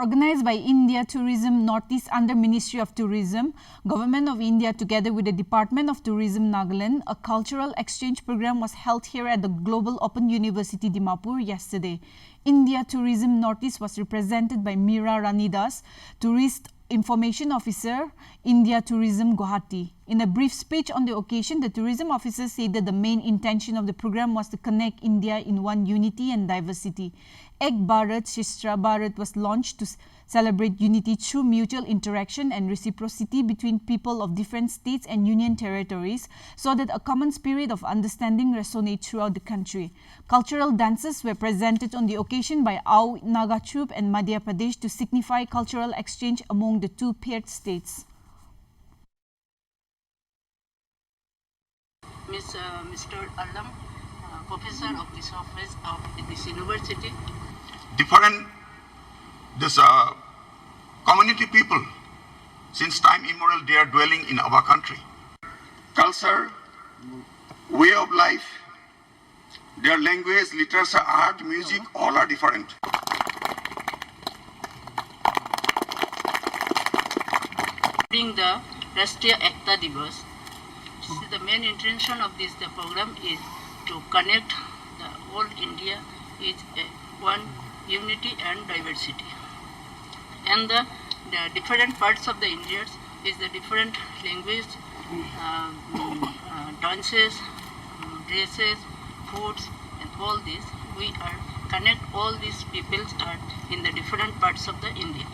Organized by India Tourism Northeast under Ministry of Tourism, Government of India together with the Department of Tourism Nagaland, a cultural exchange program was held here at the Global Open University Dimapur yesterday. India Tourism Northeast was represented by Meera Ranidas, Tourist Information Officer, India Tourism Guwahati. In a brief speech on the occasion, the tourism officer said that the main intention of the program was to connect India in one unity and diversity. Ek Bharat Shrestha Bharat was launched to celebrate unity through mutual interaction and reciprocity between people of different states and union territories so that a common spirit of understanding resonates throughout the country. Cultural dances were presented on the occasion by Ao Naga Troupe and Madhya Pradesh to signify cultural exchange among the two paired states. Mr. Alam, professor of this office of this university. Different community people, since time immemorial, they are dwelling in our country. Culture, way of life, their language, literature, art, music, all are different. During the Rashtriya Ekta Divas, the main intention of this program is to connect the whole India with one unity and diversity. And the different parts of the India is the different language, dances, dresses, foods, and all this. We are connect all these peoples are in the different parts of the India.